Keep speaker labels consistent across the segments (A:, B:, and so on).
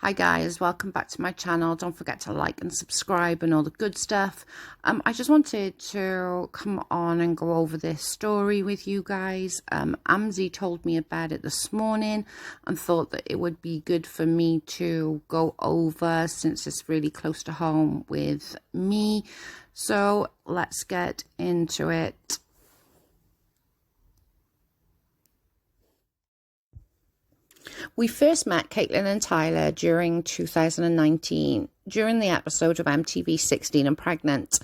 A: Hi guys, welcome back to my channel. Don't forget to like and subscribe and all the good stuff. I just wanted to come on and go over this story with you guys. Amzi told me about it this morning and thought that it would be good for me to go over since it's really close to home with me. So let's get into it. We first met Catelynn and Tyler during 2019, during the episode of MTV 16 and Pregnant,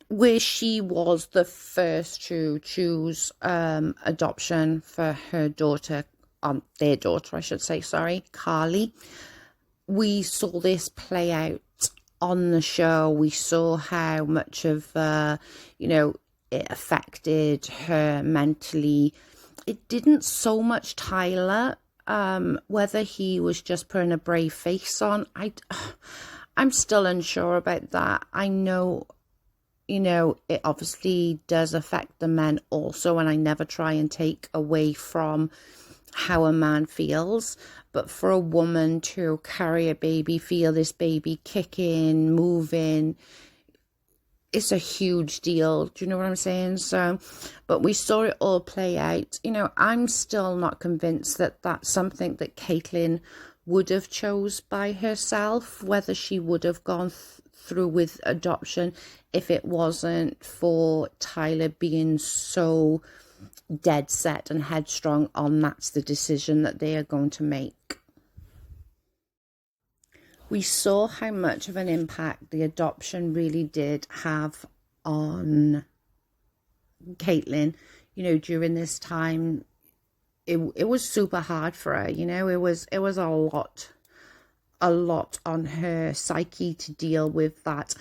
A: where she was the first to choose adoption for her daughter, their daughter, I should say, sorry, Carly. We saw this play out on the show. We saw how much of, it affected her mentally. It didn't so much Tyler. Whether he was just putting a brave face on, I'm still unsure about that. I know, it obviously does affect the men also, and I never try and take away from how a man feels. But for a woman to carry a baby, feel this baby kicking, moving, it's a huge deal. Do you know what I'm saying? So, but we saw it all play out. I'm still not convinced that that's something that Catelynn would have chose by herself, whether she would have gone through with adoption if it wasn't for Tyler being so dead set and headstrong on that's the decision that they are going to make. We saw how much of an impact the adoption really did have on Catelynn, during this time. It was super hard for her, it was a lot on her psyche to deal with that.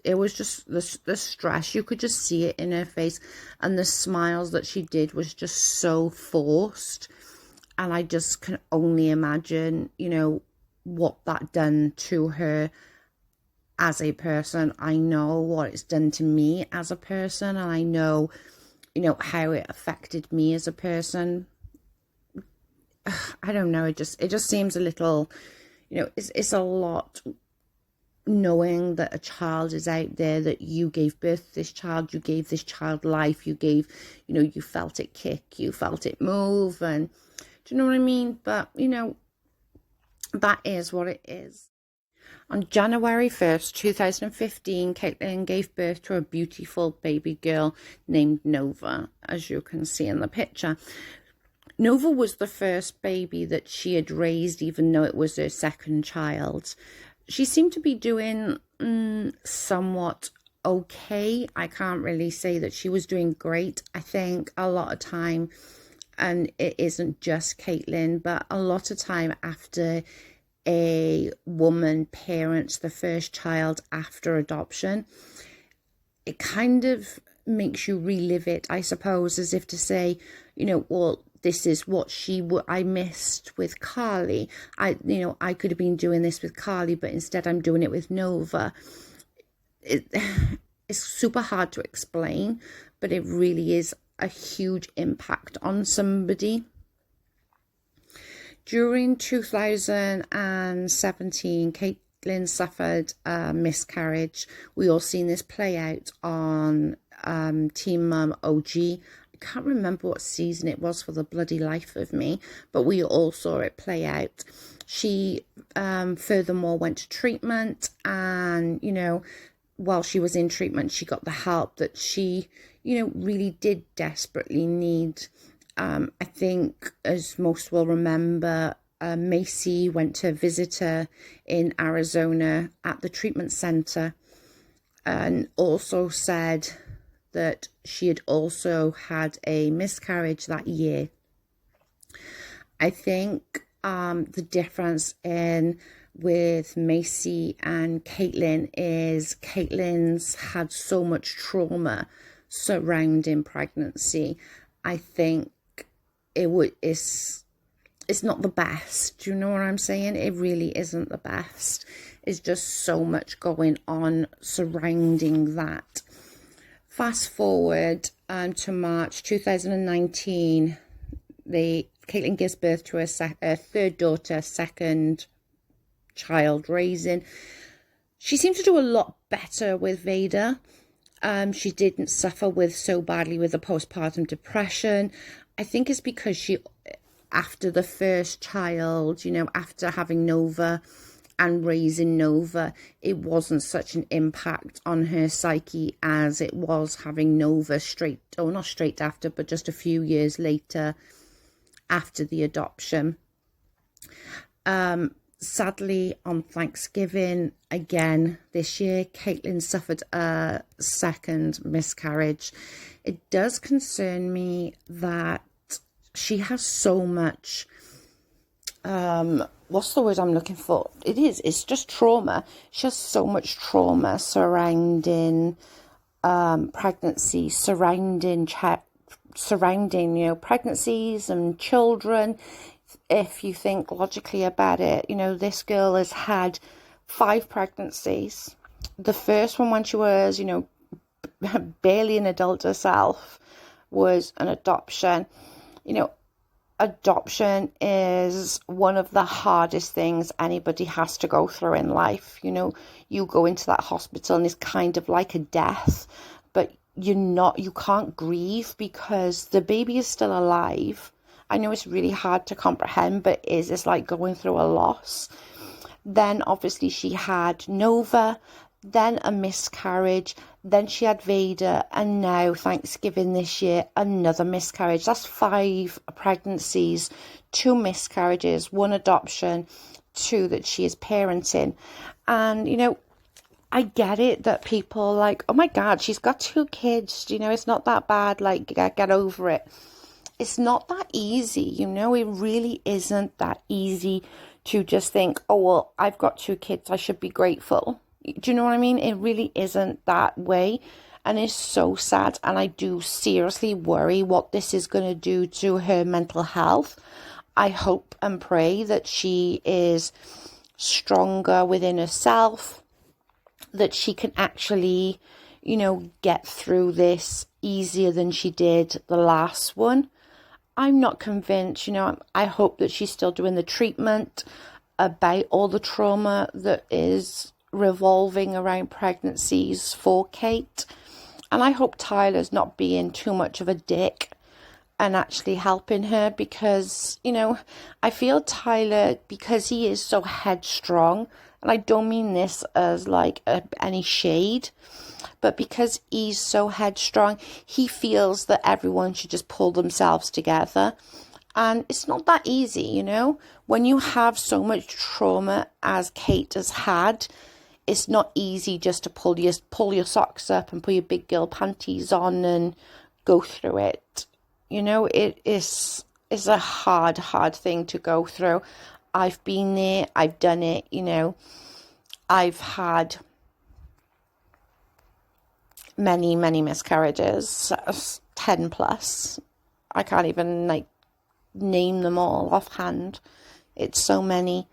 A: It was just the stress. You could just see it in her face, and the smiles that she did was just so forced. And I just can only imagine, what that done to her as a person. I know what it's done to me as a person, and I know, how it affected me as a person. I don't know. It just seems a little, it's a lot knowing that a child is out there, that you gave birth to this child, you gave this child life, you gave, you felt it kick, you felt it move, and do you know what I mean? But, that is what it is. On January 1st, 2015, Catelynn gave birth to a beautiful baby girl named Nova, as you can see in the picture. Nova was the first baby that she had raised, even though it was her second child. She seemed to be doing somewhat okay. I can't really say that she was doing great. I think a lot of time, and it isn't just Catelynn, but a lot of time after a woman parents the first child after adoption, it kind of makes you relive it, I suppose, as if to say, well, this is what I missed with Carly. I could have been doing this with Carly, but instead I'm doing it with Nova. It's super hard to explain, but it really is a huge impact on somebody. During 2017, Catelynn suffered a miscarriage. We all seen this play out on Teen Mum OG. I can't remember what season it was for the bloody life of me, but we all saw it play out. She furthermore went to treatment, and while she was in treatment, she got the help that she really did desperately need. I think, as most will remember, Macy went to visit her in Arizona at the treatment center, and also said that she had also had a miscarriage that year. I think the difference with Macy and Catelynn is Catelynn's had so much trauma surrounding pregnancy. I think it's not the best. Do you know what I'm saying? It really isn't the best. It's just so much going on surrounding that. Fast forward to March 2019, Catelynn gives birth to her third daughter, second child raising. She seemed to do a lot better with Vader. She didn't suffer so badly with the postpartum depression. I think it's because after the first child, after having Nova and raising Nova, it wasn't such an impact on her psyche as it was having Nova not straight after, but just a few years later after the adoption. Sadly, on Thanksgiving, again, this year, Catelynn suffered a second miscarriage. It does concern me that she has so much, what's the word I'm looking for? It's just trauma. She has so much trauma surrounding pregnancy, surrounding pregnancies and children. If you think logically about it, this girl has had 5 pregnancies. The first one, when she was, barely an adult herself, was an adoption. Adoption is one of the hardest things anybody has to go through in life. You go into that hospital and it's kind of like a death, but you can't grieve because the baby is still alive. I know it's really hard to comprehend, but it's like going through a loss. Then obviously she had Nova, then a miscarriage, then she had Vader, and now Thanksgiving this year, another miscarriage. That's 5 pregnancies, 2 miscarriages, 1 adoption, 2 that she is parenting. And, I get it that people like, oh my God, she's got 2 kids, it's not that bad, like, get over it. It's not that easy, it really isn't that easy to just think, oh, well, I've got 2 kids, I should be grateful. Do you know what I mean? It really isn't that way. And it's so sad. And I do seriously worry what this is going to do to her mental health. I hope and pray that she is stronger within herself, that she can actually, get through this easier than she did the last one. I'm not convinced, I hope that she's still doing the treatment about all the trauma that is revolving around pregnancies for Kate. And I hope Tyler's not being too much of a dick and actually helping her, because, I feel Tyler, because he is so headstrong, and I don't mean this as like any shade, but because he's so headstrong, he feels that everyone should just pull themselves together. And it's not that easy, when you have so much trauma as Kate has had. It's not easy just to pull your socks up and put your big girl panties on and go through it. It is a hard thing to go through. I've been there, I've done it, I've had many miscarriages, 10 plus. I can't even name them all offhand. It's so many.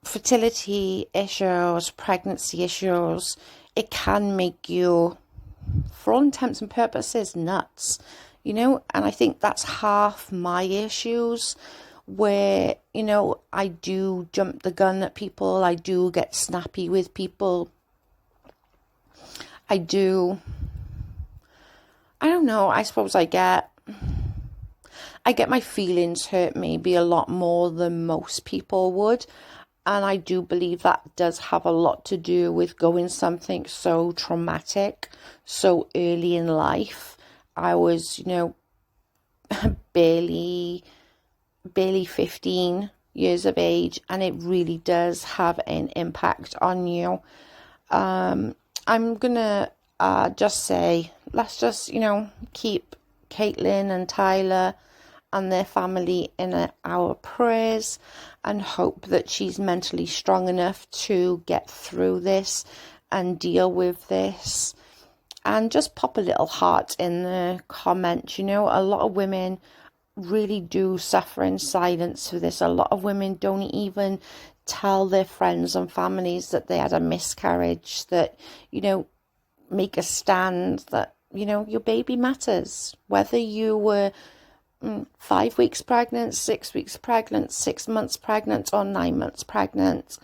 A: Fertility issues, pregnancy issues, it can make you, for all intents and purposes, nuts, and I think that's half my issues, where, I do jump the gun at people, I do get snappy with people, I don't know, I suppose I get my feelings hurt maybe a lot more than most people would. And I do believe that does have a lot to do with going something so traumatic so early in life. I was, barely 15 years of age, and it really does have an impact on you. I'm going to just say, let's just, keep Catelynn and Tyler and their family in our prayers, and hope that she's mentally strong enough to get through this and deal with this. And just pop a little heart in the comments. A lot of women really do suffer in silence for this. A lot of women don't even tell their friends and families that they had a miscarriage, that, make a stand that, your baby matters. Whether you were 5 weeks pregnant, 6 weeks pregnant, 6 months pregnant, or 9 months pregnant.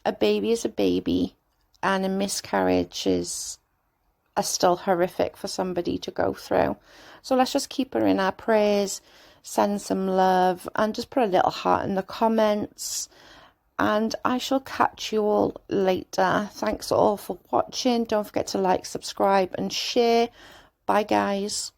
A: A baby is a baby, and a miscarriage are still horrific for somebody to go through. So let's just keep her in our prayers, send some love, and just put a little heart in the comments. And I shall catch you all later. Thanks all for watching. Don't forget to like, subscribe, and share. Bye, guys.